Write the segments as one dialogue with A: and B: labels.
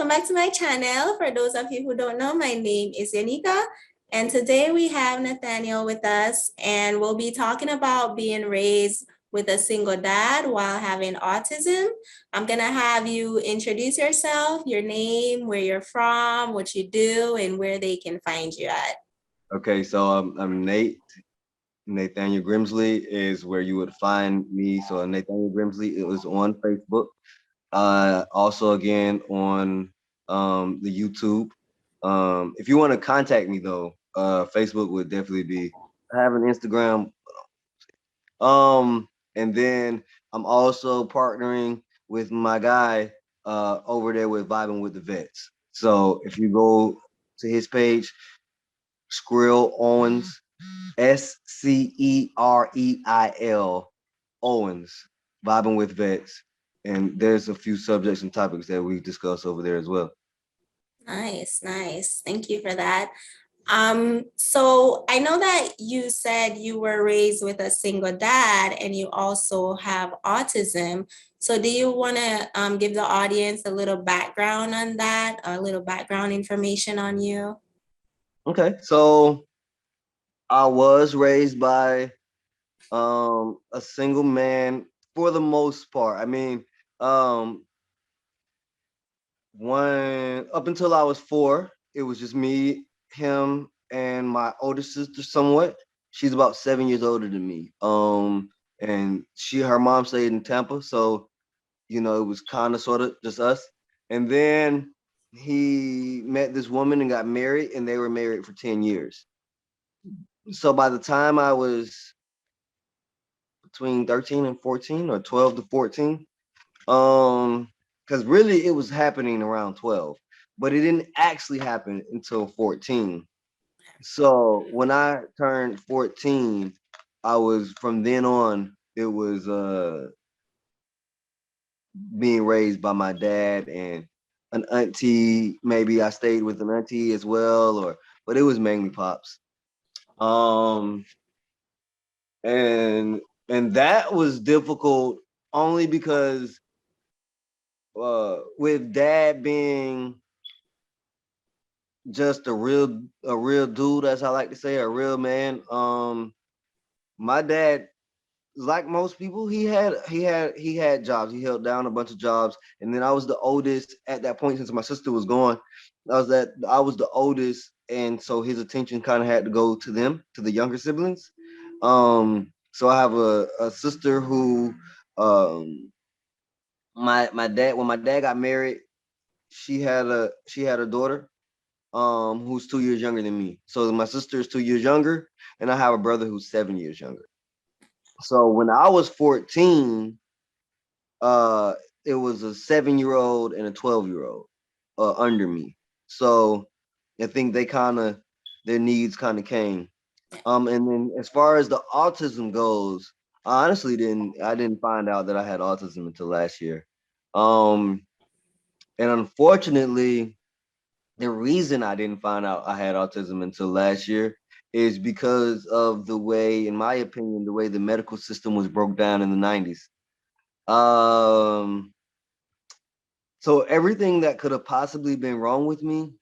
A: welcome back to my channel. For those of you who don't know, my name is Yanika, and today we have Nathaniel with us, and we'll be talking about being raised with a single dad while having autism. I'm gonna have you introduce yourself, your name, where you're from, what you do, and where they can find you at.
B: Okay, so I'm Nate. Nathaniel Grimsley is where you would find me. So Nathaniel Grimsley, it was on Facebook. Also again on the YouTube. If you want to contact me though, Facebook would definitely be. I have an Instagram. And then I'm also partnering with my guy over there with VibingWithVets. So if you go to his page, Skrill Owens, Scereil Owens, Vibing with Vets. And there's a few subjects and topics that we discuss over there as well.
A: Nice, nice. Thank you for that. So I know that you said you were raised with a single dad and you also have autism. So do you want to give the audience a little background on that, a little background information on you?
B: Okay, so I was raised by a single man for the most part. I mean, um one up until I was 4, it was just me, him, and my older sister somewhat. She's about 7 years older than me. And her mom stayed in Tampa, so it was kind of sort of just us. And then he met this woman and got married, and they were married for 10 years. So by the time I was between 13 and 14 or 12 to 14, because really it was happening around 12, but it didn't actually happen until 14. So when I turned 14, I was from then on, it was being raised by my dad and an auntie. Maybe I stayed with an auntie as well, but it was mainly pops. Um, and that was difficult only because with dad being just a real dude, as I like to say, a real man. My dad, like most people, he had jobs. He held down a bunch of jobs, and then I was the oldest at that point since my sister was gone. I was the oldest, and so his attention kind of had to go to them, to the younger siblings. So I have a sister who, my dad, when my dad got married, she had a daughter, who's 2 years younger than me. So my sister is 2 years younger, and I have a brother who's 7 years younger. So when I was 14, uh, it was a 7-year-old and a 12-year-old under me. So I think their needs kind of came. And then as far as the autism goes, I didn't find out that I had autism until last year. Um, and unfortunately, the reason I didn't find out I had autism until last year is because of the way, in my opinion, the way the medical system was broke down in the 90s. Um, so everything that could have possibly been wrong with me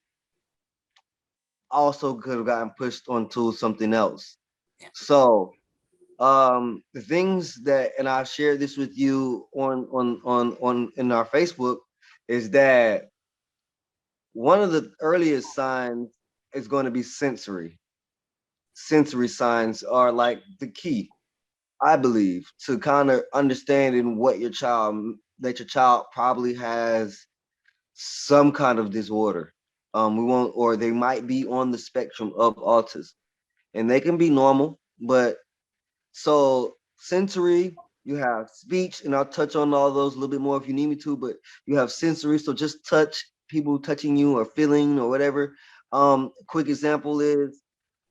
B: also could have gotten pushed onto something else. So the things that, and I've shared this with you on in our Facebook, is that one of the earliest signs is going to be sensory. Sensory signs are like the key, I believe, to kind of understanding that your child probably has some kind of disorder. We won't, or they might be on the spectrum of autism, and they can be normal. But so sensory, you have speech, and I'll touch on all those a little bit more if you need me to. But you have sensory, so just touch, people touching you or feeling or whatever. Quick example is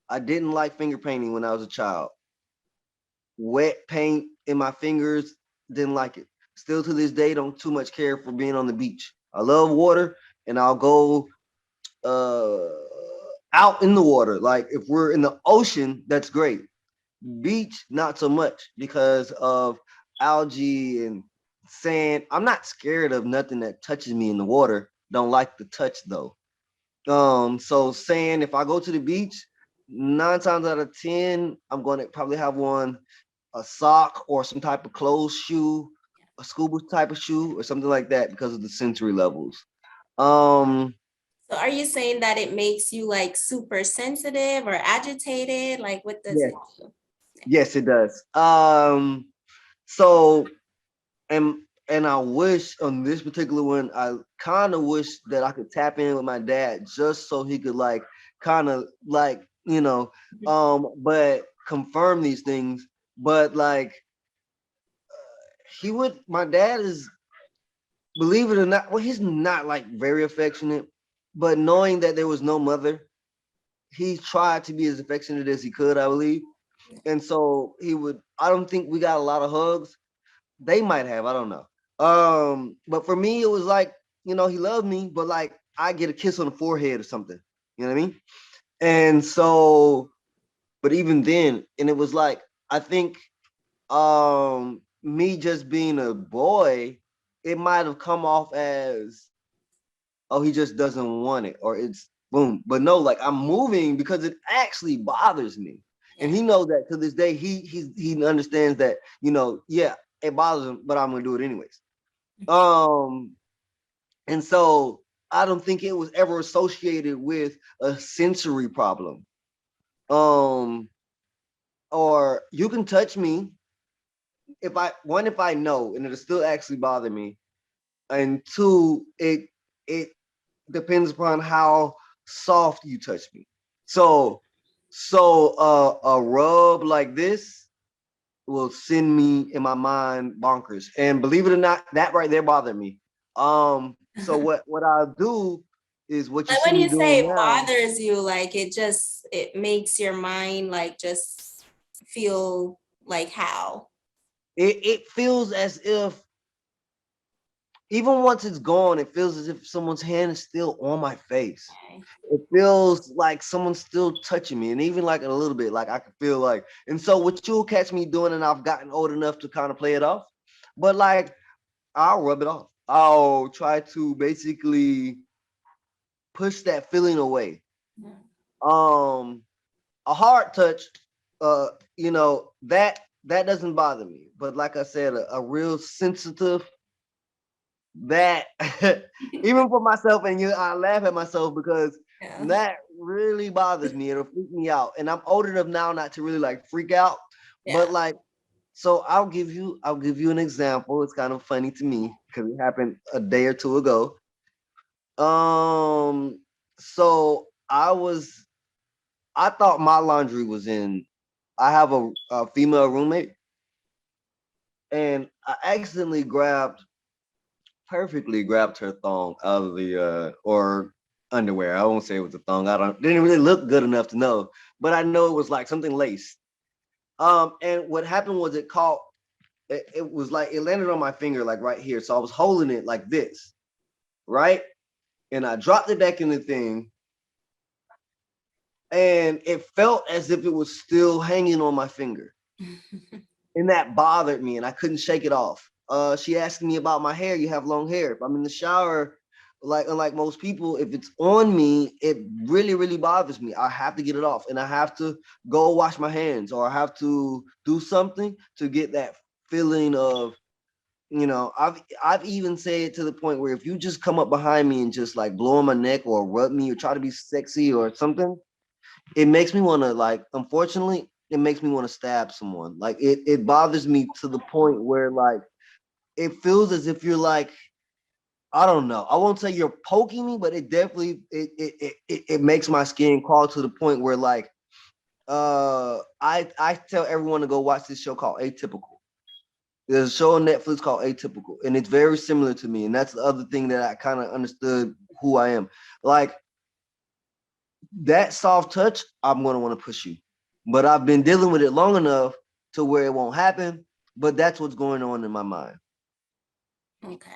B: I didn't like finger painting when I was a child. Wet paint in my fingers, didn't like it. Still to this day, don't too much care for being on the beach. I love water, and I'll go uh out in the water. Like if we're in the ocean, that's great. Beach, not so much because of algae and sand. I'm not scared of nothing that touches me in the water, don't like the touch though. So saying if I go to the beach, 9 times out of 10, I'm going to probably have one, a sock or some type of closed shoe, a scuba type of shoe or something like that because of the sensory levels. Um,
A: So are you saying that it makes you like super sensitive or agitated? Like what does
B: yes,
A: it do?
B: yes, it does. So and and I wish on this particular one, I kind of wish that I could tap in with my dad just so he could like kind of like, but confirm these things. But like my dad is, believe it or not, well, he's not like very affectionate, but knowing that there was no mother, he tried to be as affectionate as he could, I believe. And so I don't think we got a lot of hugs. They might have, I don't know. But for me, it was like, he loved me, but like I get a kiss on the forehead or something. You know what I mean? And so, but even then, and it was like, I think me just being a boy, it might have come off as, oh, he just doesn't want it, or it's boom. But no, like I'm moving because it actually bothers me. And he knows that to this day, he understands that, yeah, it bothers him, but I'm gonna do it anyways. And so I don't think it was ever associated with a sensory problem. Um, or you can touch me if I know, and it'll still actually bother me. And two, it depends upon how soft you touch me. So a rub like this will send me in my mind bonkers. And believe it or not, that right there bothered me. So what I'll do is what you
A: Like
B: see
A: when
B: me
A: you say
B: doing
A: it
B: now.
A: bothers you, like it makes your mind like just feel like how?
B: It feels as if even once it's gone, it feels as if someone's hand is still on my face.
A: Okay.
B: It feels like someone's still touching me, and even like a little bit, like I can feel like. And so, what you'll catch me doing, and I've gotten old enough to kind of play it off, but like I'll rub it off. I'll try to basically push that feeling away. Um, a hard touch, uh, that doesn't bother me. But like I said, a real sensitive that even for myself, and I laugh at myself because
A: Yeah.
B: that really bothers me. It'll freak me out, and I'm old enough now not to really like freak out.
A: Yeah.
B: But like, so I'll give you an example. It's kind of funny to me because it happened a day or two ago. So I thought my laundry was in. I have a female roommate, and I accidentally perfectly grabbed her thong out of the or underwear. I won't say it was a thong. Didn't really look good enough to know, but I know it was like something laced. And what happened was it was like it landed on my finger like right here. So I was holding it like this, right? And I dropped it back in the thing, and it felt as if it was still hanging on my finger. And that bothered me, and I couldn't shake it off. She asked me about my hair. You have long hair. If I'm in the shower, like unlike most people, if it's on me, it really, really bothers me. I have to get it off, and I have to go wash my hands, or I have to do something to get that feeling of, I've even said to the point where if you just come up behind me and just like blow on my neck or rub me or try to be sexy or something, it makes me want to like, unfortunately, it makes me want to stab someone. Like it bothers me to the point where like it feels as if you're like, I don't know. I won't say you're poking me, but it definitely it makes my skin crawl to the point where like I tell everyone to go watch this show called Atypical. There's a show on Netflix called Atypical, and it's very similar to me. And that's the other thing that I kind of understood who I am. Like that soft touch, I'm gonna want to push you. But I've been dealing with it long enough to where it won't happen. But that's what's going on in my mind.
A: Okay.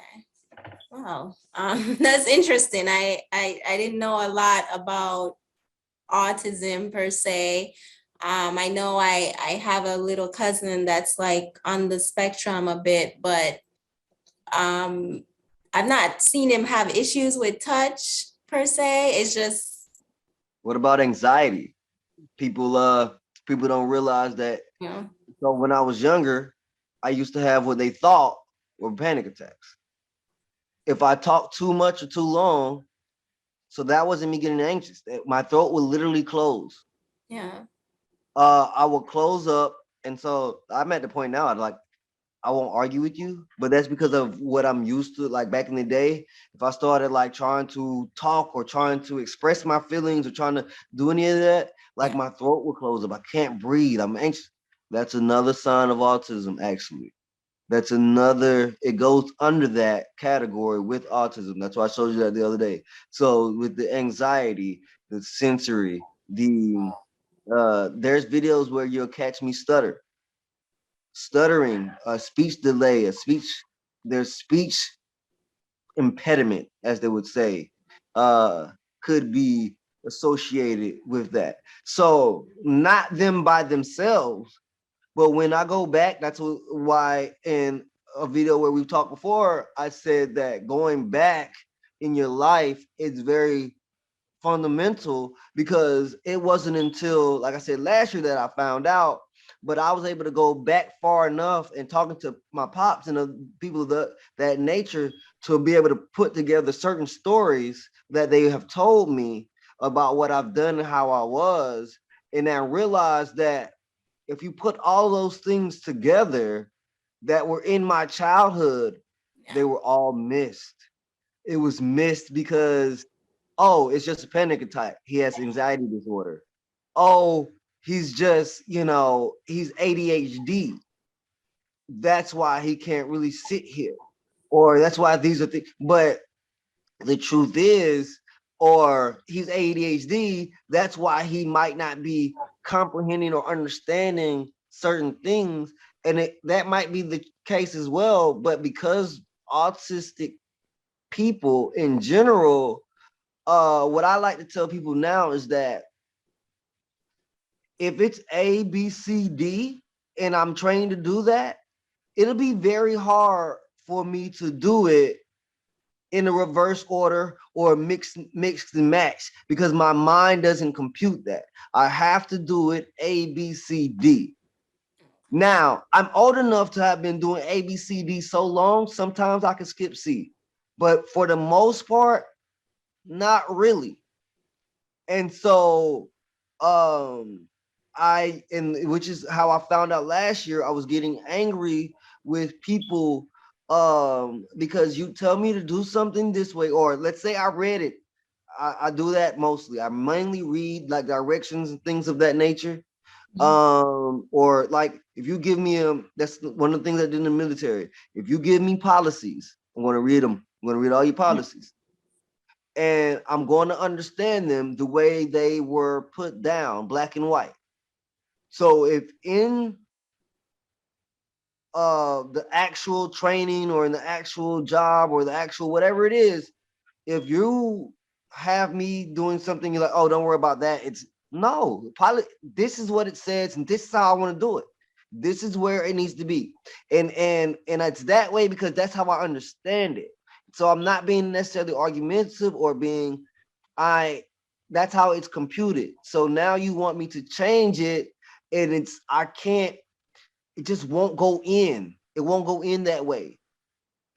A: Wow. That's interesting. I didn't know a lot about autism per se. I know I have a little cousin that's like on the spectrum a bit, but I I've not seen him have issues with touch per se. It's just,
B: What about anxiety? People don't realize that.
A: you know,
B: So when I was younger, I used to have what they thought were panic attacks. If I talked too much or too long, so that wasn't me getting anxious. My throat would literally close.
A: yeah,
B: I would close up, and so I'm at the point now. I won't argue with you, but that's because of what I'm used to. Like back in the day, if I started like trying to talk or trying to express my feelings or trying to do any of that, like
A: yeah,
B: my throat will close up. I can't breathe. I'm anxious. That's another sign of autism, actually. That's another, it goes under that category with autism. That's why I showed you that the other day. So with the anxiety, the sensory, there's videos where you'll catch me stuttering, a speech delay, there's speech impediment, as they would say, could be associated with that. So not them by themselves, but when I go back, that's why in a video where we've talked before, I said that going back in your life is very fundamental, because it wasn't until, like I said, last year that I found out, but I was able to go back far enough and talking to my pops and the people of that nature to be able to put together certain stories that they have told me about what I've done and how I was. And I realized that if you put all those things together that were in my childhood,
A: yeah,
B: they were all missed. It was missed because, oh, it's just a panic attack. He has anxiety disorder. Oh, he's just, he's ADHD. That's why he can't really sit here. Or that's why these are things. But the truth is, or he's ADHD, that's why he might not be comprehending or understanding certain things. And that might be the case as well. But because autistic people in general, what I like to tell people now is that if it's A, B, C, D, and I'm trained to do that, it'll be very hard for me to do it in a reverse order or mix and match, because my mind doesn't compute that. I have to do it A, B, C, D. Now, I'm old enough to have been doing A, B, C, D so long, sometimes I can skip C. But for the most part, not really. And so which is how I found out last year, I was getting angry with people because you tell me to do something this way, or let's say I read it. I do that mostly. I mainly read like directions and things of that nature. Or like if you give me that's one of the things I did in the military. If you give me policies, I'm going to read them. I'm going to read all your policies, and I'm going to understand them the way they were put down, black and white. So if in the actual training or in the actual job or the actual whatever it is, if you have me doing something, you're like, oh, don't worry about that. It's no, this is what it says, and this is how I want to do it. This is where it needs to be. And it's that way because that's how I understand it. So I'm not being necessarily argumentative or being that's how it's computed. So now you want me to change it, and I can't, it just won't go in. It won't go in that way.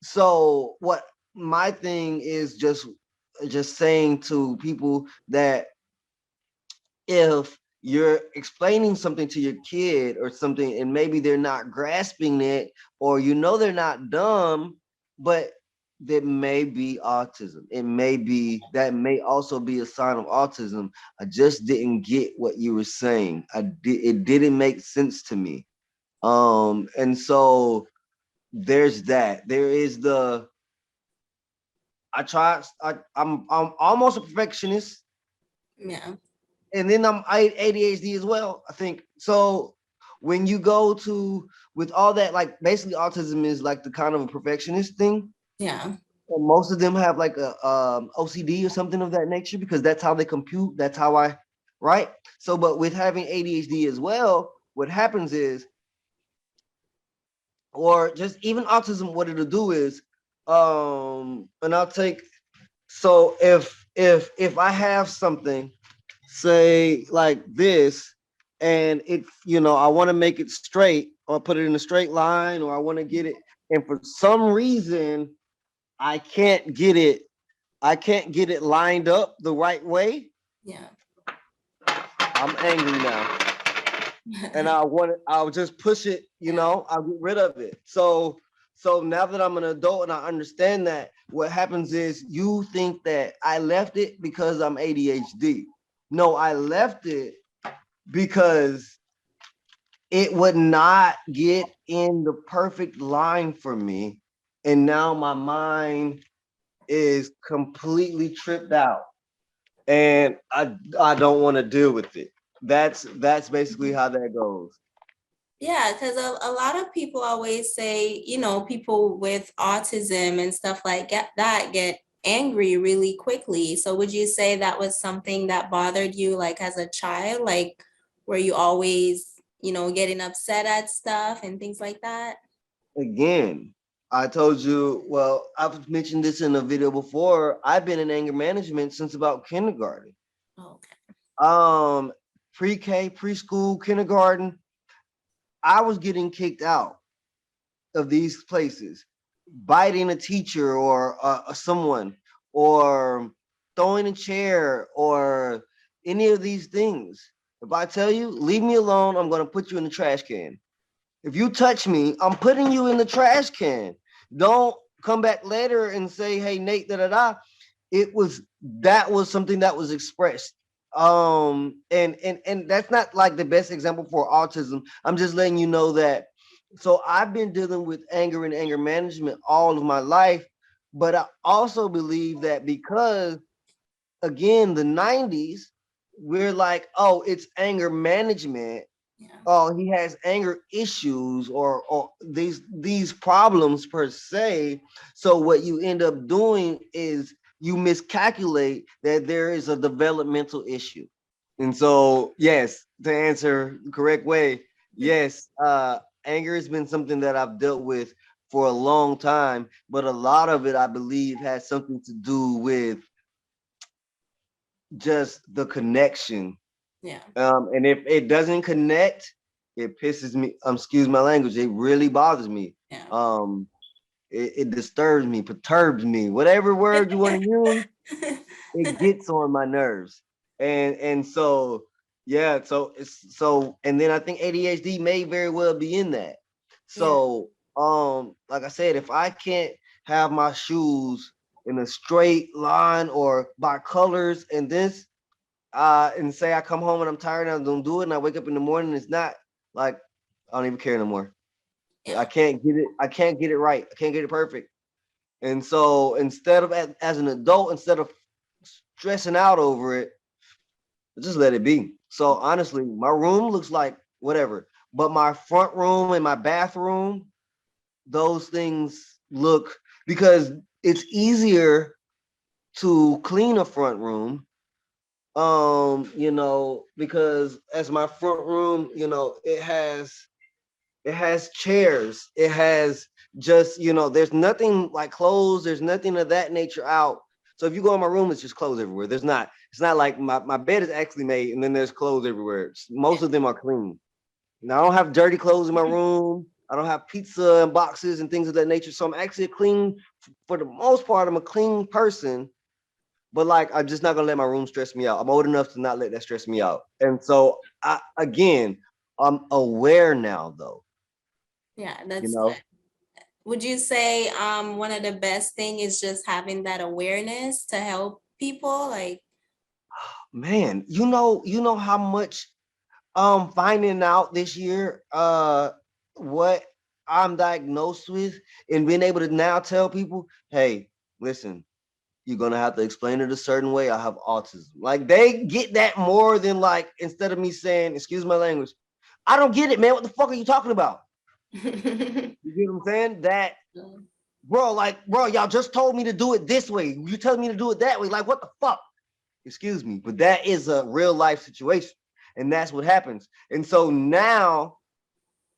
B: So what my thing is just saying to people that if you're explaining something to your kid or something, and maybe they're not grasping it, or they're not dumb, but that may be autism. That may also be a sign of autism. I just didn't get what you were saying. It didn't make sense to me. And so there's that. There is I'm almost a perfectionist,
A: yeah,
B: and then I'm ADHD as well, I think. So when you go to with all that, like basically autism is like the kind of a perfectionist thing.
A: yeah,
B: And most of them have like a OCD or something of that nature, because that's how they compute. That's how right? So, but with having ADHD as well, what happens is, or just even autism, what it'll do is And I'll take, so if I have something, say like this, and it, I want to make it straight or put it in a straight line, or I want to get it, and for some reason I can't get it, lined up the right way.
A: Yeah.
B: I'm angry now. And I'll just push it, I'll get rid of it. So now that I'm an adult and I understand that, what happens is you think that I left it because I'm ADHD. No, I left it because it would not get in the perfect line for me. And now my mind is completely tripped out. And I don't want to deal with it. That's basically how that goes.
A: Yeah, because a lot of people always say, people with autism and stuff like that get angry really quickly. So would you say that was something that bothered you, like as a child? Like, were you always, getting upset at stuff and things like that?
B: Again, I told you, well, I've mentioned this in a video before. I've been in anger management since about kindergarten.
A: Okay.
B: Um, pre-K, preschool, kindergarten, I was getting kicked out of these places, biting a teacher or someone, or throwing a chair, or any of these things. If I tell you, leave me alone, I'm going to put you in the trash can. If you touch me, I'm putting you in the trash can. Don't come back later and say, hey, Nate, da da da. That was something that was expressed. And that's not like the best example for autism. I'm just letting you know that. So I've been dealing with anger and anger management all of my life, but I also believe that because, again, the 90s, we're like, oh, it's anger management.
A: Yeah.
B: Oh, he has anger issues, or these problems per se. So what you end up doing is you miscalculate that there is a developmental issue. And so, yes, to answer the correct way, yes, anger has been something that I've dealt with for a long time, but a lot of it, I believe, has something to do with just the connection.
A: Yeah.
B: And if it doesn't connect, it pisses me. Excuse my language. It really bothers me.
A: Yeah.
B: It disturbs me, perturbs me. Whatever word you want to use, it gets on my nerves. And so, yeah. And then I think ADHD may very well be in that.
A: Yeah.
B: So like I said, if I can't have my shoes in a straight line or by colors and this, and say I come home and I'm tired and I don't do it, and I wake up in the morning, it's not like I don't even care no more.
A: Yeah.
B: I can't get it. I can't get it right. I can't get it perfect. And so instead of as an adult, instead of stressing out over it, just let it be. So honestly, my room looks like whatever, but my front room and my bathroom, those things look, because it's easier to clean a front room, because as my front room, it has chairs, it has just, there's nothing like clothes, there's nothing of that nature out. So if you go in my room, it's just clothes everywhere. It's not like my bed is actually made and then there's clothes everywhere. Most of them are clean. Now I don't have dirty clothes in my room. I don't have pizza and boxes and things of that nature. So I'm actually clean. For the most part, I'm a clean person. But like, I'm just not gonna let my room stress me out. I'm old enough to not let that stress me out. And so I'm aware now though.
A: Yeah,
B: You
A: that's
B: know,
A: good. Would you say one of the best thing is just having that awareness to help people? Like,
B: man, you know how much finding out this year what I'm diagnosed with, and being able to now tell people, hey, listen, you're gonna have to explain it a certain way. I have autism. Like, they get that more than, like, instead of me saying, excuse my language, I don't get it, man. What the fuck are you talking about?
A: yeah.
B: You get what I'm saying? That, bro, y'all just told me to do it this way. You telling me to do it that way. Like, what the fuck? Excuse me, but that is a real life situation, and that's what happens. And so now,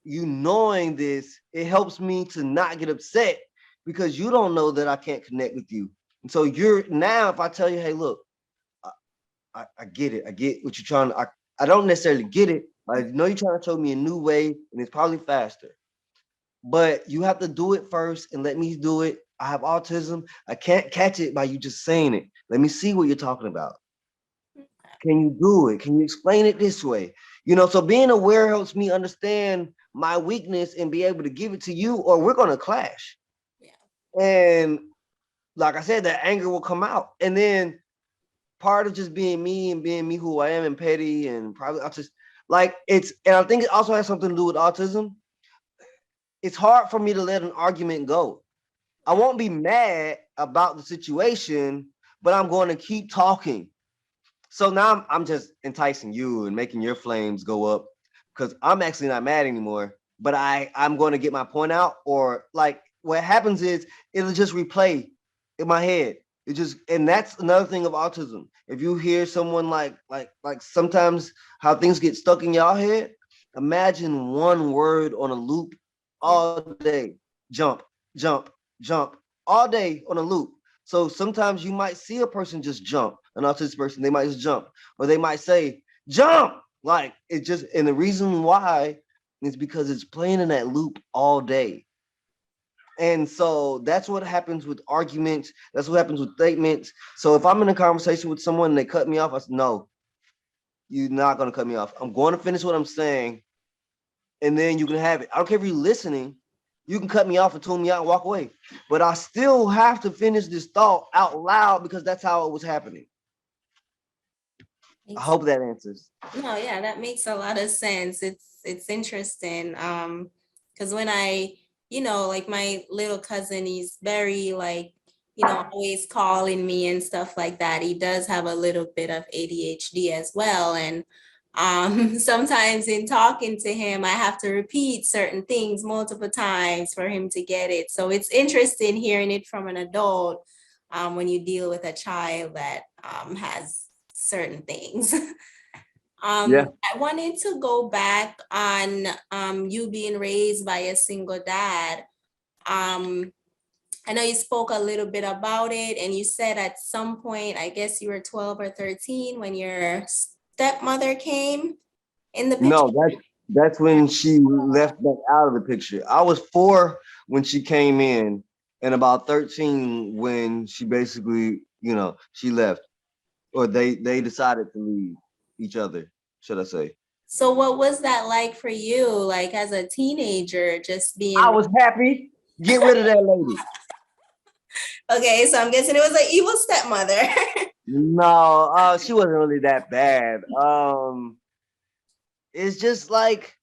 B: you knowing this, it helps me to not get upset, because you don't know that I can't connect with you. And so you're now, if I tell you, hey, look, I get it. I get what you're trying to, I don't necessarily get it. I know you're trying to show me a new way, and it's probably faster. But you have to do it first and let me do it. I have autism. I can't catch it by you just saying it. Let me see what you're talking about. Can you do it? Can you explain it this way? So being aware helps me understand my weakness and be able to give it to you, or we're going to clash. Yeah. And like I said, that anger will come out. And then part of just being me and being me who I am and petty and probably autistic, and I think it also has something to do with autism. It's hard for me to let an argument go. I won't be mad about the situation, but I'm going to keep talking. So now I'm just enticing you and making your flames go up because I'm actually not mad anymore, but I'm going to get my point out. Or like what happens is it'll just replay in my head. And that's another thing of autism. If you hear someone like sometimes how things get stuck in your head, imagine one word on a loop all day. Jump, jump, jump, all day on a loop. So sometimes you might see a person just jump, an autistic person, they might just jump, or they might say, jump. Like it just, and the reason why is because it's playing in that loop all day. And so that's what happens with arguments. That's what happens with statements. So if I'm in a conversation with someone and they cut me off, I say, no, you're not going to cut me off. I'm going to finish what I'm saying. And then you can have it. I don't care if you're listening. You can cut me off and tune me out and walk away. But I still have to finish this thought out loud because that's how it was happening. I hope that answers.
A: No, yeah, that makes a lot of sense. It's interesting. Because when I, like my little cousin, he's very like, always calling me and stuff like that. He does have a little bit of ADHD as well. And sometimes in talking to him, I have to repeat certain things multiple times for him to get it. So it's interesting hearing it from an adult when you deal with a child that has certain things.
B: Yeah.
A: I wanted to go back on you being raised by a single dad. I know you spoke a little bit about it, and you said at some point, I guess you were 12 or 13 when your stepmother came in the picture.
B: No, that's when she left back out of the picture. I was 4 when she came in, and about 13 when she basically, she left, or they decided to leave each other, should I say.
A: So what was that like for you, like as a teenager, just being...
B: I was happy. Get rid of that lady.
A: Okay, so I'm guessing it was an evil stepmother.
B: No, she wasn't really that bad. It's just like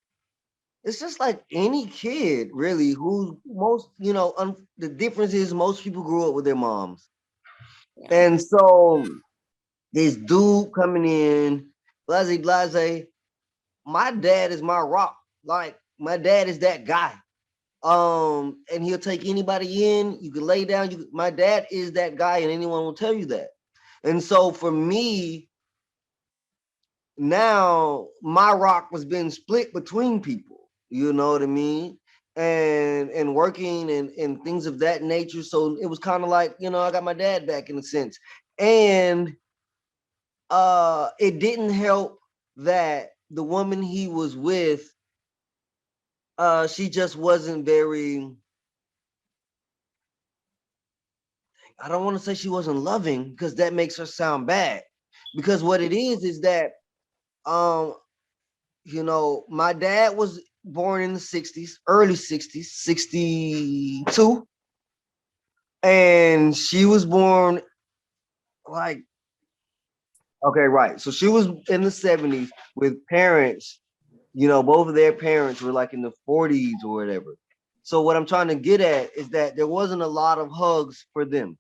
B: any kid, really, who most, the difference is most people grew up with their moms. Yeah. And so this dude coming in, blase, my dad is my rock. Like my dad is that guy. And he'll take anybody in. You can lay down. My dad is that guy, and anyone will tell you that. And so for me, now my rock was being split between people. You know what I mean? And working and things of that nature. So it was kind of like, I got my dad back in a sense. And it didn't help that the woman he was with, she just wasn't very, I don't want to say she wasn't loving because that makes her sound bad. Because what it is that, my dad was born in the 60s, early 60s, 62. And she was born like, okay, right. So she was in the 70s with parents, both of their parents were like in the 40s or whatever. So what I'm trying to get at is that there wasn't a lot of hugs for them.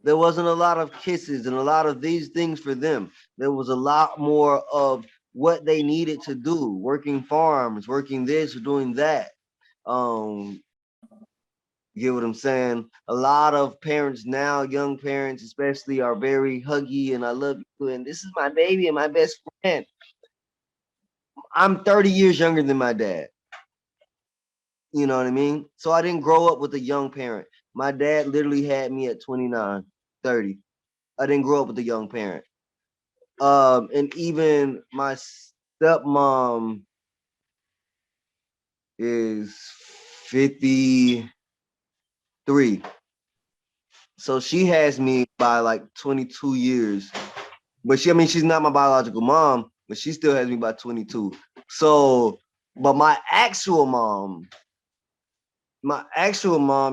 B: There wasn't a lot of kisses and a lot of these things for them. There was a lot more of what they needed to do, working farms, working this or doing that. You get what I'm saying? A lot of parents now, young parents especially, are very huggy and I love you and this is my baby and my best friend. I'm 30 years younger than my dad. You know what I mean? So I didn't grow up with a young parent. My dad literally had me at 29, 30. I didn't grow up with a young parent. And even my stepmom is 53. So she has me by like 22 years. But she's not my biological mom, but she still has me by 22. So, but my actual mom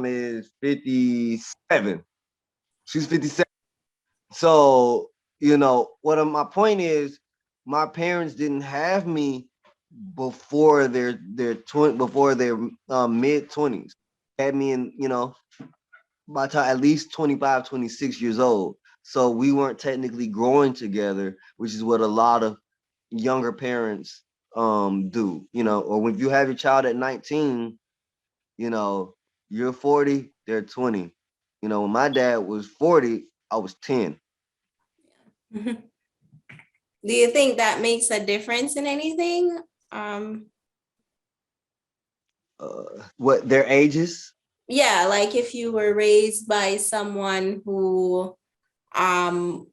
B: is 57. She's 57. So, my point is, my parents didn't have me before their mid 20s. Had me in, by the time at least 25, 26 years old. So we weren't technically growing together, which is what a lot of younger parents do, or when you have your child at 19, you're 40, they're 20. When my dad was 40, I was 10.
A: Do you think that makes a difference in anything?
B: What their ages?
A: Yeah, like if you were raised by someone who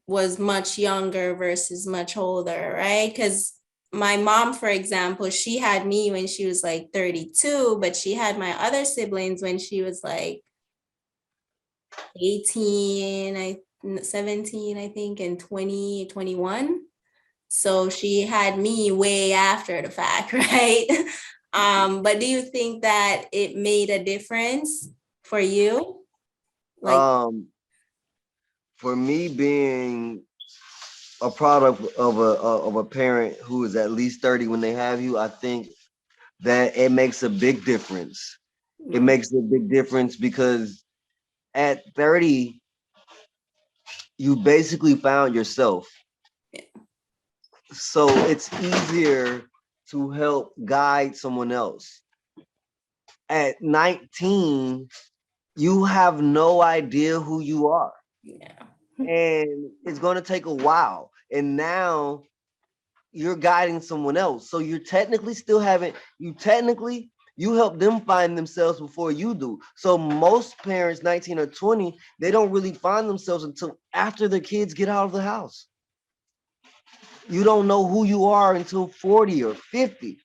A: was much younger versus much older, right? Because my mom, for example, she had me when she was like 32, but she had my other siblings when she was like 18, 17, I think, and 20, 21. So she had me way after the fact, right? But do you think that it made a difference for you? Like,
B: For me, being a product of a parent who is at least 30 when they have you, I think that it makes a big difference. It makes a big difference because at 30, you basically found yourself. So it's easier to help guide someone else. At 19, you have no idea who you are.
A: yeah.
B: And it's going to take a while. And now you're guiding someone else. So you're technically still haven't, you help them find themselves before you do. So most parents, 19 or 20, they don't really find themselves until after their kids get out of the house. You don't know who you are until 40 or 50.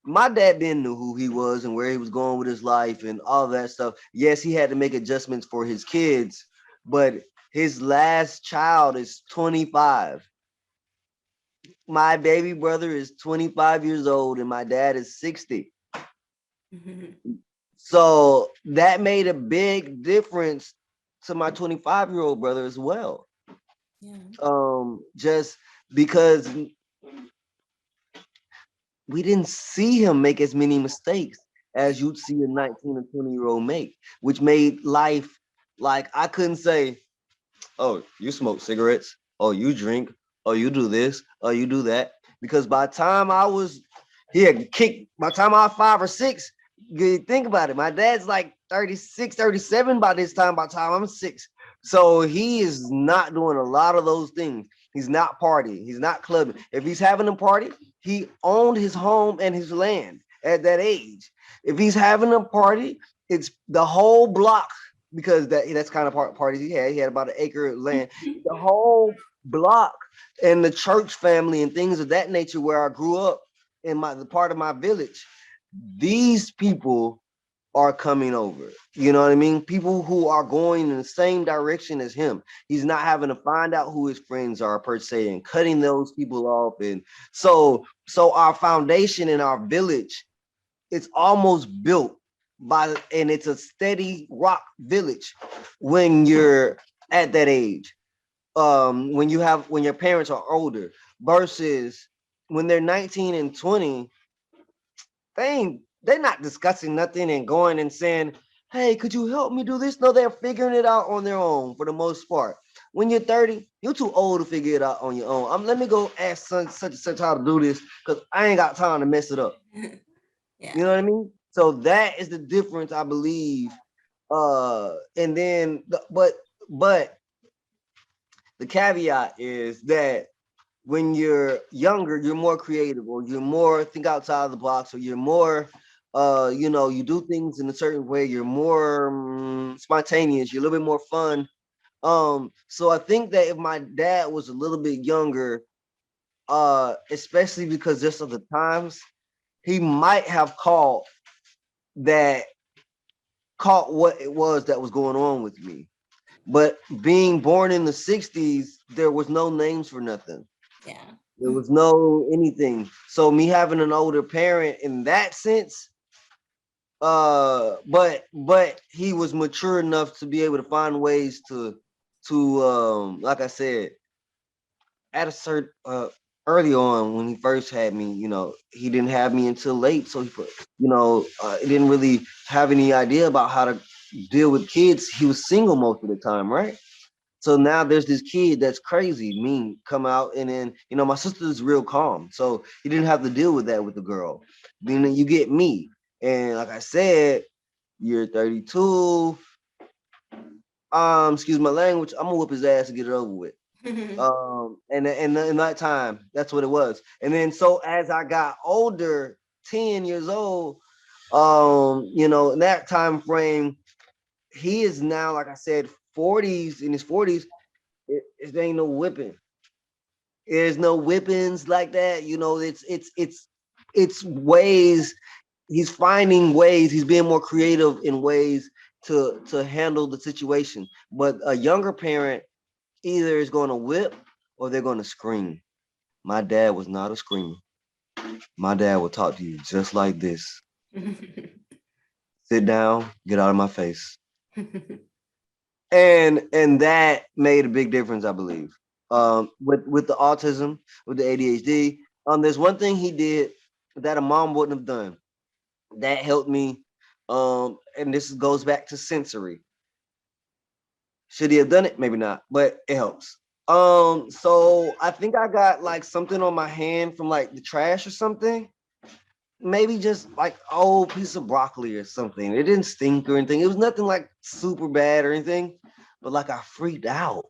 B: My dad didn't know who he was and where he was going with his life and all that stuff. Yes, he had to make adjustments for his kids, but his last child is 25. My baby brother is 25 years old and my dad is 60. So that made a big difference to my 25-year-old brother as well. Yeah. Just because we didn't see him make as many mistakes as you'd see a 19 or 20-year-old make, which made life like I couldn't say, oh, you smoke cigarettes, oh, you drink, oh, you do this, oh, you do that. Because by the time I was by the time I was 5 or 6, you think about it. My dad's like 36, 37 by this time, by the time I'm 6. So he is not doing a lot of those things. He's not partying. He's not clubbing. If he's having a party, he owned his home and his land at that age. If he's having a party, it's the whole block, because that's kind of parties he had. He had about an acre of land. The whole block and the church family and things of that nature where I grew up in the part of my village, these people are coming over. You know what I mean? People who are going in the same direction as him. He's not having to find out who his friends are per se and cutting those people off. And so our foundation in our village, it's almost built and it's a steady rock village when you're at that age. When your parents are older versus when they're 19 and 20, they're not discussing nothing and going and saying, hey, could you help me do this? No, they're figuring it out on their own for the most part. When you're 30, you're too old to figure it out on your own. Let me go ask such and such how to do this because I ain't got time to mess it up. Yeah. You know what I mean? So that is the difference, I believe. And then, but the caveat is that when you're younger, you're more creative, or you're more think outside of the box, or you're more you do things in a certain way. You're more spontaneous. You're a little bit more fun. So I think that if my dad was a little bit younger, especially because just of the times, he might have that caught what it was that was going on with me. But being born in the 60s, there was no names for nothing.
A: Yeah.
B: There was no anything. So me having an older parent in that sense, but he was mature enough to be able to find ways to like I said, at a certain early on when he first had me, he didn't have me until late. So he didn't really have any idea about how to deal with kids. He was single most of the time, right? So now there's this kid that's crazy, mean, come out, and then my sister's real calm, so he didn't have to deal with that with the girl. Then you get me, and like I said, you're 32. Excuse my language. I'm gonna whip his ass and get it over with. And in that time, that's what it was. And then so as I got older, 10 years old, in that time frame, he is now, like I said, 40s, in his 40s. It ain't no whipping. There's no whippings like that. It's ways. He's finding ways. He's being more creative in ways to handle the situation. But a younger parent either is going to whip or they're going to scream. My dad was not a screamer. My dad would talk to you just like this. Sit down, get out of my face. And that made a big difference, I believe. With the autism, with the ADHD. There's one thing he did that a mom wouldn't have done. That helped me. And this goes back to sensory. Should he have done it? Maybe not, but it helps. So I think I got like something on my hand from like the trash or something. Maybe just like old piece of broccoli or something. It didn't stink or anything. It was nothing like super bad or anything, but like I freaked out.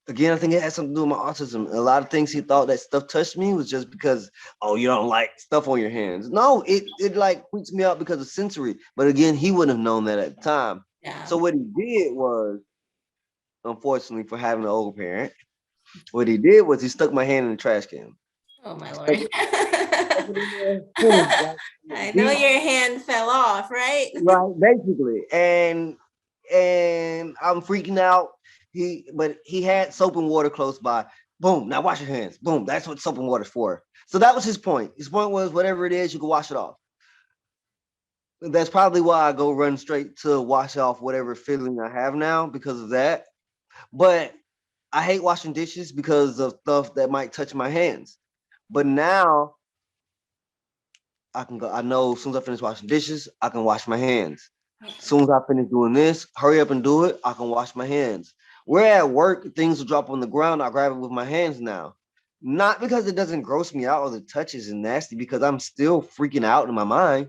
B: Again, I think it had something to do with my autism. A lot of things he thought that stuff touched me was just because, oh, you don't like stuff on your hands. No, it like freaks me out because of sensory. But again, he wouldn't have known that at the time.
A: Yeah.
B: So what he did was, unfortunately for having an old parent, what he did was he stuck my hand in the trash can.
A: Oh my Lord.
B: Like,
A: I know your hand fell off, right?
B: right, basically. And I'm freaking out. But he had soap and water close by. Boom, now wash your hands. Boom, that's what soap and water's for. So that was his point. His point was whatever it is, you can wash it off. That's probably why I go run straight to wash off whatever feeling I have now because of that. But I hate washing dishes because of stuff that might touch my hands. But now I can go. I know as soon as I finish washing dishes, I can wash my hands. As soon as I finish doing this, hurry up and do it. I can wash my hands. We're at work, things will drop on the ground. I grab it with my hands now. Not because it doesn't gross me out or the touch isn't nasty, because I'm still freaking out in my mind.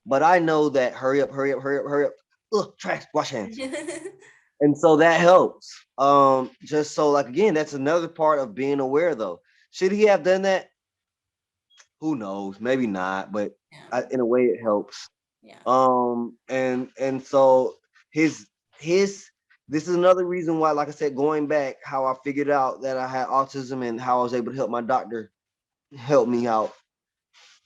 B: But I know that hurry up, hurry up, hurry up, hurry up. Ugh, trash, wash hands. And so that helps. Just so like again, that's another part of being aware though. Should he have done that? Who knows? Maybe not, but in a way it helps.
A: Yeah.
B: And so his this is another reason why, like I said, going back, how I figured out that I had autism and how I was able to help my doctor help me out.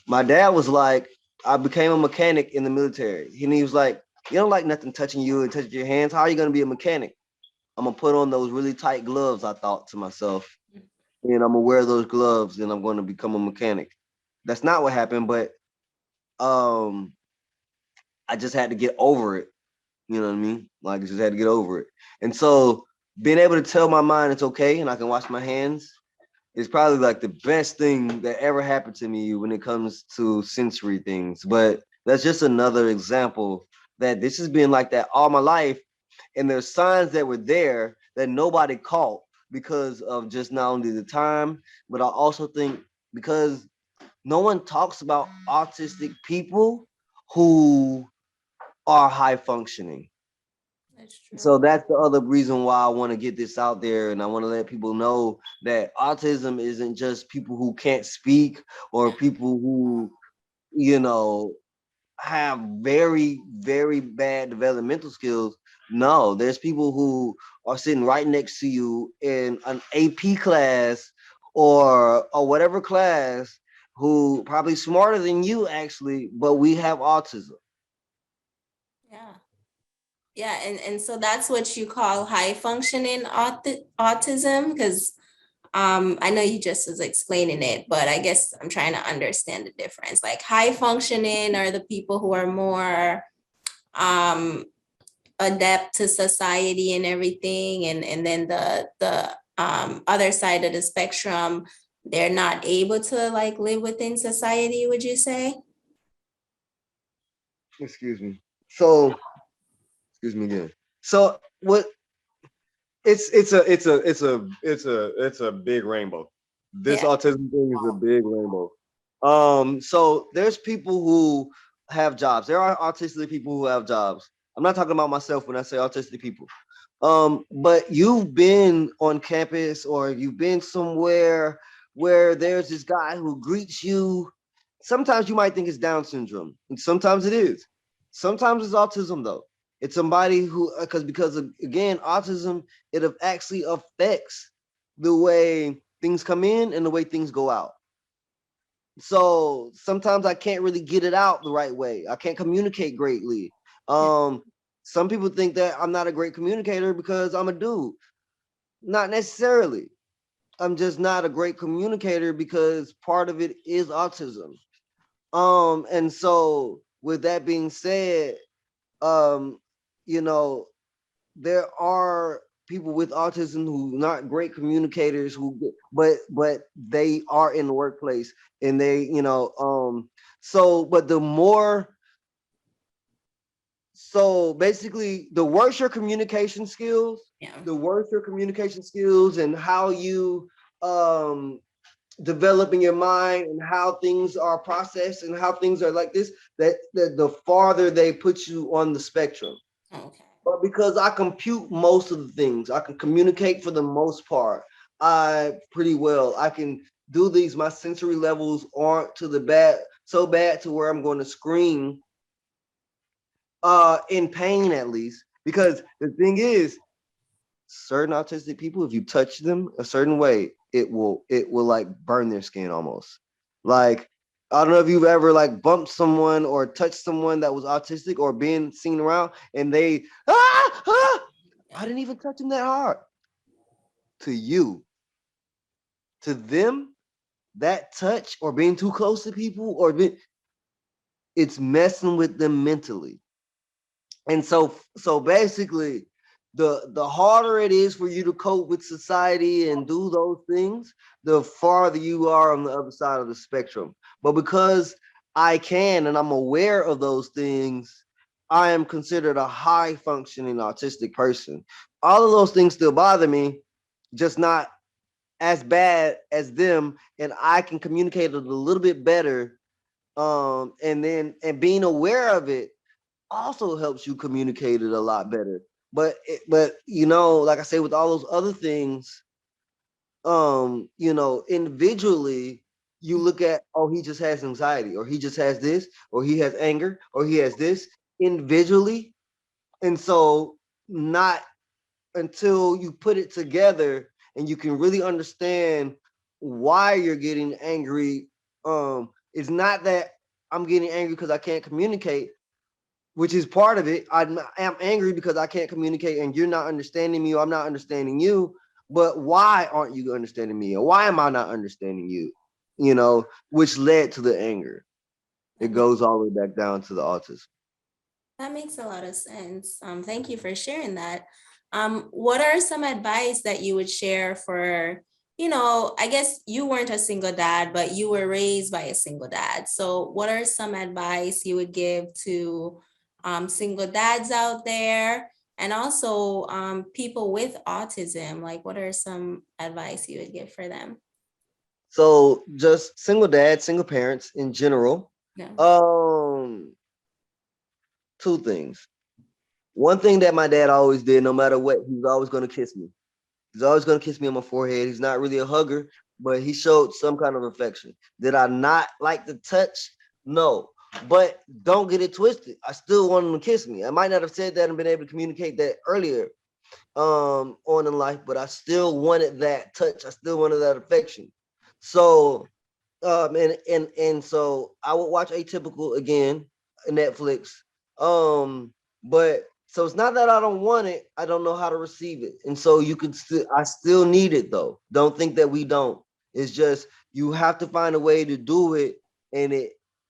B: My dad was like, I became a mechanic in the military. And he was like, you don't like nothing touching you and touching your hands. How are you gonna be a mechanic? I'm gonna put on those really tight gloves, I thought to myself. And I'm gonna wear those gloves and I'm gonna become a mechanic. That's not what happened, but I just had to get over it. You know what I mean? Like I just had to get over it. And so being able to tell my mind it's okay and I can wash my hands is probably like the best thing that ever happened to me when it comes to sensory things. But that's just another example that this has been like that all my life. And there's signs that were there that nobody caught because of just not only the time, but I also think because no one talks about autistic people who are high functioning.
A: That's true.
B: So that's the other reason why I want to get this out there, and I want to let people know that autism isn't just people who can't speak or people who, you know, have very, very bad developmental skills. No, there's people who are sitting right next to you in an AP class or whatever class who probably smarter than you actually, but we have autism.
A: Yeah. Yeah, and so that's what you call high functioning autism, because I know you just was explaining it, but I guess I'm trying to understand the difference. Like high functioning are the people who are more adept to society and everything, and then the other side of the spectrum, they're not able to like live within society, would you say?
B: Excuse me. So, excuse me again. So what it's a big rainbow. This
A: Yeah.
B: autism thing is a big rainbow. So there's people who have jobs. There are autistic people who have jobs. I'm not talking about myself when I say autistic people. But you've been on campus or you've been somewhere where there's this guy who greets you. Sometimes you might think it's Down syndrome, and sometimes it is. Sometimes it's autism, though. It's somebody who, because again, autism, it actually affects the way things come in and the way things go out. So sometimes I can't really get it out the right way. I can't communicate greatly. Some people think that I'm not a great communicator because I'm a dude. Not necessarily. I'm just not a great communicator because part of it is autism. And so with that being said, um, you know, there are people with autism who not great communicators but they are in the workplace and they, so but the more so basically the worse your communication skills,
A: Yeah.
B: the worse your communication skills and how you um develop in your mind and how things are processed and how things are like this, that the farther they put you on the spectrum.
A: Okay.
B: But because I compute most of the things, I can communicate for the most part. I pretty well. I can do these. My sensory levels aren't to the bad, so bad to where I'm going to scream in pain at least. Because the thing is, certain autistic people, if you touch them a certain way, it will like burn their skin almost. Like, I don't know if you've ever like bumped someone or touched someone that was autistic or being seen around and they I didn't even touch them that hard. To you, to them, that touch or being too close to people it's messing with them mentally. And so basically the harder it is for you to cope with society and do those things, the farther you are on the other side of the spectrum. But because I can and I'm aware of those things, I am considered a high functioning autistic person. All of those things still bother me, just not as bad as them, and I can communicate it a little bit better. And being aware of it also helps you communicate it a lot better. But like I say, with all those other things, individually, you look at, oh, he just has anxiety, or he just has this, or he has anger, or he has this individually. And so not until you put it together and you can really understand why you're getting angry. It's not that I'm getting angry because I can't communicate, which is part of it. I am angry because I can't communicate and you're not understanding me or I'm not understanding you. But why aren't you understanding me? Or why am I not understanding you? Which led to the anger. It goes all the way back down to the autism.
A: That makes a lot of sense. Thank you for sharing that. What are some advice that you would share for, I guess you weren't a single dad, but you were raised by a single dad. So what are some advice you would give to single dads out there, and also people with autism? Like, what are some advice you would give for them?
B: So just single dads, single parents in general.
A: Yeah.
B: Two things. One thing that my dad always did, no matter what, he was always going to kiss me. He's always going to kiss me on my forehead. He's not really a hugger, but he showed some kind of affection. Did I not like the touch? No. But don't get it twisted. I still want him to kiss me. I might not have said that and been able to communicate that earlier on in life, but I still wanted that touch. I still wanted that affection. So and so I would watch Atypical again, Netflix. But so it's not that I don't want it, I don't know how to receive it. And so you could still, I still need it though. Don't think that we don't. It's just you have to find a way to do it. And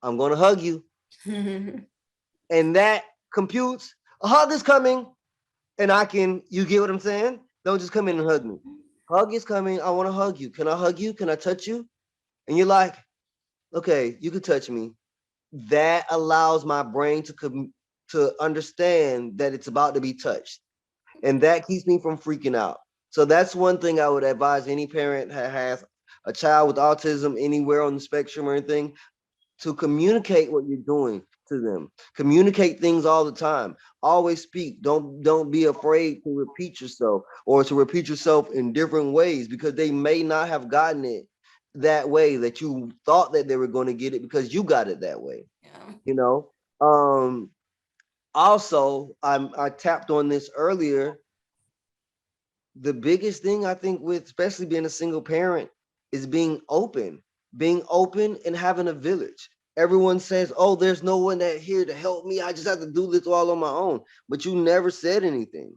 B: I'm gonna hug you. And that computes. A hug is coming, and you get what I'm saying? Don't just come in and hug me. Hug is coming. I want to hug you. Can I hug you? Can I touch you? And you're like, okay, you can touch me. That allows my brain to understand that it's about to be touched, and that keeps me from freaking out. So that's one thing I would advise any parent that has a child with autism anywhere on the spectrum or anything, to communicate what you're doing to them. Communicate things all the time. Always speak. Don't be afraid to repeat yourself, or to repeat yourself in different ways, because they may not have gotten it that way that you thought that they were going to get it because you got it that way.
A: Yeah.
B: You know. Also, I tapped on this earlier. The biggest thing I think with especially being a single parent is being open and having a village. Everyone says, oh, there's no one that here to help me. I just have to do this all on my own. But you never said anything.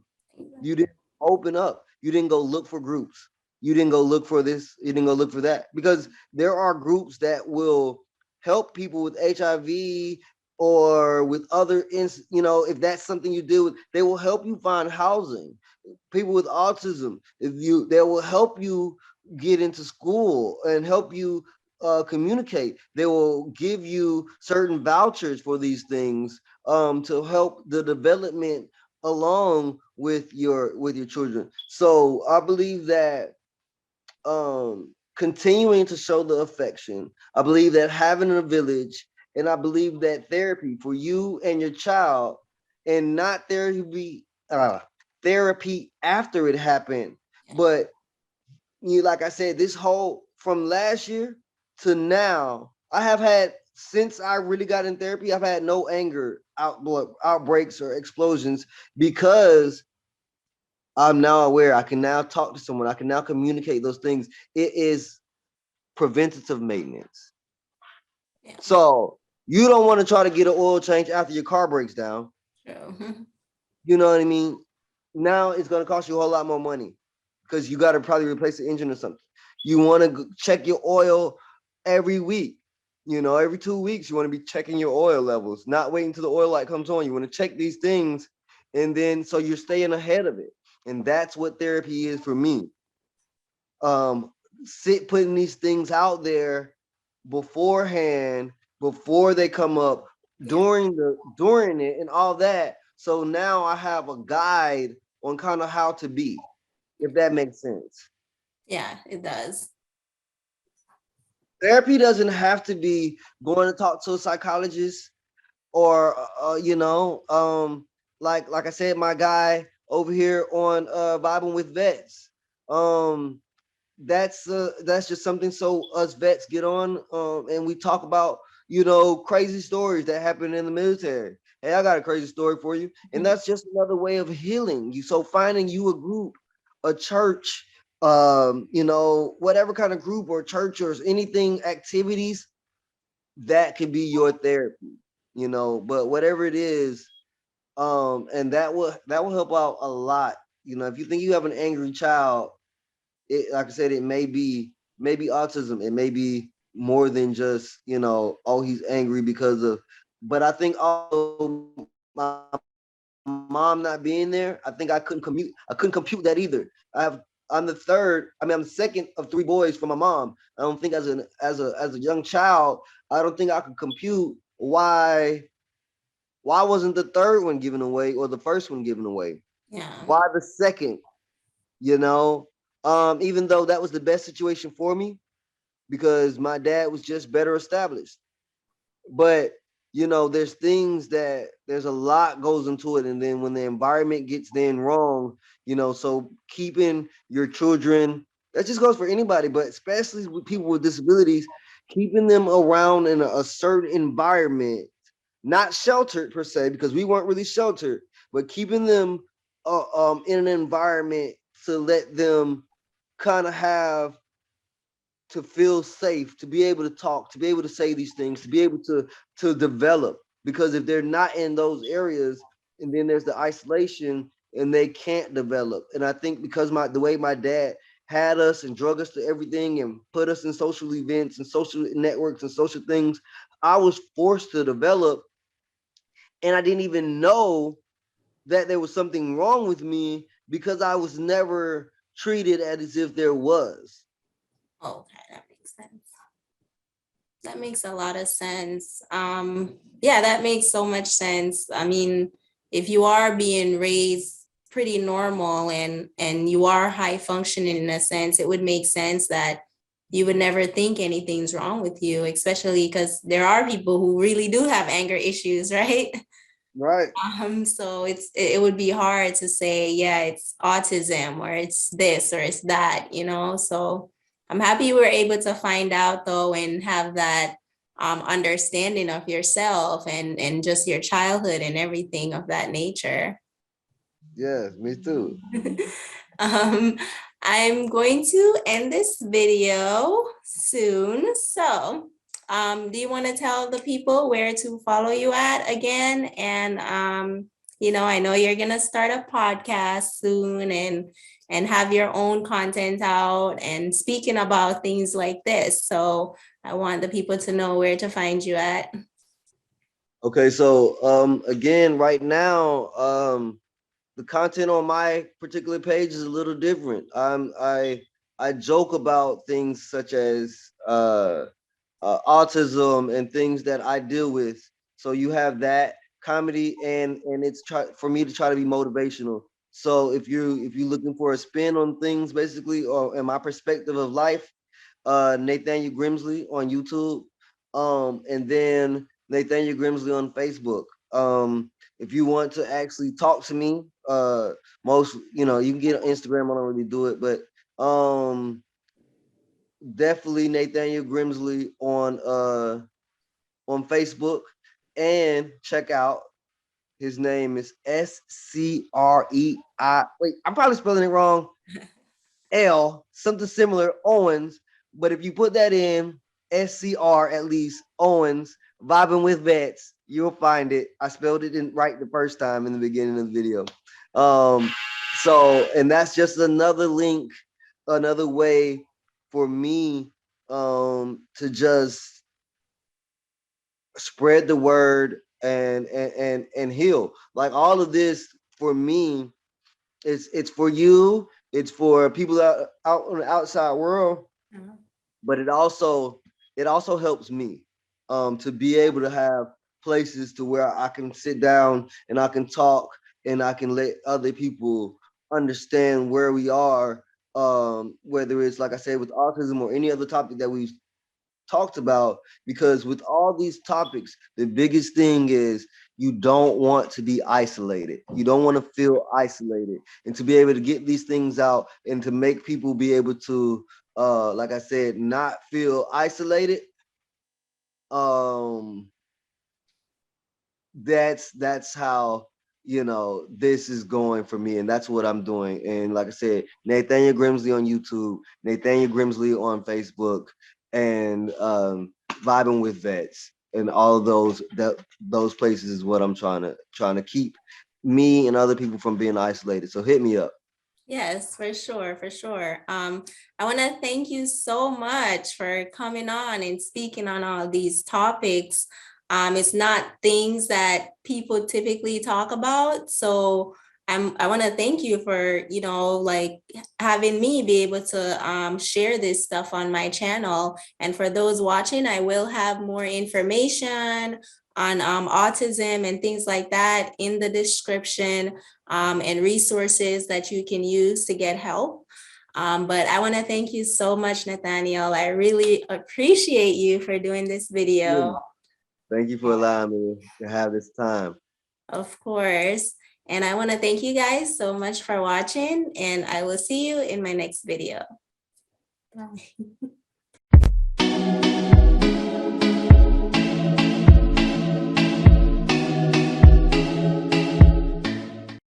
B: You didn't open up. You didn't go look for groups. You didn't go look for this. You didn't go look for that. Because there are groups that will help people with HIV or with other, if that's something you deal with, they will help you find housing. People with autism, they will help you get into school and help you communicate. They will give you certain vouchers for these things to help the development along with your children. So I believe that continuing to show the affection, I believe that having a village, and I believe that therapy for you and your child, and not therapy after it happened, but like I said, this whole from last year to now, I have had, since I really got in therapy, I've had no anger outbreaks or explosions, because I'm now aware. I can now talk to someone. I can now communicate those things. It is preventative maintenance.
A: Yeah.
B: So you don't want to try to get an oil change after your car breaks down.
A: True.
B: You know what I mean? Now it's going to cost you a whole lot more money, because you got to probably replace the engine or something. You want to check your oil every week. Every 2 weeks, you want to be checking your oil levels, not waiting until the oil light comes on. You want to check these things, and then so you're staying ahead of it. And that's what therapy is for me. Putting these things out there beforehand, before they come up, during it and all that. So now I have a guide on kind of how to be, if that makes sense.
A: Yeah, it does.
B: Therapy doesn't have to be going to talk to a psychologist, or like I said, my guy over here on VibingWithVets. That's just something so us vets get on, and we talk about crazy stories that happen in the military. Hey, I got a crazy story for you. And that's just another way of healing you. So finding you a group, a church, whatever kind of group or church or anything, activities that could be your therapy, but whatever it is, and that will help out a lot. If you think you have an angry child, like I said, it may be autism. It may be more than just, oh, he's angry because of, but I think also my mom not being there, I think I couldn't compute that either. I'm I'm the second of 3 boys from my mom. I don't think as a young child, I don't think I could compute why wasn't the third one given away or the first one given away?
A: Yeah.
B: Why the second? Even though that was the best situation for me, because my dad was just better established. But there's a lot goes into it, and then when the environment gets then wrong, so keeping your children, that just goes for anybody, but especially with people with disabilities, keeping them around in a certain environment not sheltered per se, because we weren't really sheltered, but keeping them in an environment to let them kind of have to feel safe, to be able to talk, to be able to say these things, to be able to develop. Because if they're not in those areas, and then there's the isolation, and they can't develop. And I think because the way my dad had us and drug us to everything and put us in social events and social networks and social things, I was forced to develop, and I didn't even know that there was something wrong with me because I was never treated as if there was.
A: Okay, that makes sense. That makes a lot of sense. Yeah, that makes so much sense. I mean, if you are being raised pretty normal and you are high functioning in a sense, it would make sense that you would never think anything's wrong with you, especially because there are people who really do have anger issues, right?
B: Right.
A: So it would be hard to say, yeah, it's autism or it's this or it's that, you know. So I'm happy you were able to find out though and have that understanding of yourself and just your childhood and everything of that nature.
B: Yeah, me too.
A: um, I'm going to end this video soon. So do you want to tell the people where to follow you at again? And you know, I know you're gonna start a podcast soon and have your own content out and speaking about things like this. So I want the people to know where to find you at.
B: Okay, so again, right now, the content on my particular page is a little different. I joke about things such as autism and things that I deal with. So you have that comedy, and it's for me to try to be motivational. So if you're looking for a spin on things, basically, or in my perspective of life, Nathaniel Grimsley on YouTube, and then Nathaniel Grimsley on Facebook. If you want to actually talk to me, most you can get on Instagram. I don't really do it, but definitely Nathaniel Grimsley on Facebook, and check out his name is SCREI. Wait, I'm probably spelling it wrong. L, something similar, Owens. But if you put that in, SCR at least, Owens, Vibing with Vets, you'll find it. I spelled it in right the first time in the beginning of the video. And that's just another link, another way for me to just spread the word and heal. Like all of this for me, it's for you, it's for people out on the outside world, but it also helps me to be able to have places to where I can sit down and I can talk and I can let other people understand where we are, whether it's like I said with autism or any other topic that we've talked about. Because with all these topics, the biggest thing is you don't want to be isolated. You don't want to feel isolated, and to be able to get these things out and to make people be able to like I said, not feel isolated. um that's how this is going for me, and that's what I'm doing. And like I said, Nathaniel Grimsley on YouTube, Nathaniel Grimsley on Facebook, and Vibing with Vets, and all of those places is what I'm trying to keep me and other people from being isolated. So hit me up.
A: Yes, for sure, for sure. I want to thank you so much for coming on and speaking on all these topics. It's not things that people typically talk about, so I want to thank you for like having me be able to share this stuff on my channel. And for those watching, I will have more information on autism and things like that in the description, and resources that you can use to get help. But I want to thank you so much, Nathaniel. I really appreciate you for doing this video.
B: Thank you for allowing me to have this time.
A: Of course. And I want to thank you guys so much for watching, and I will see you in my next video. Bye.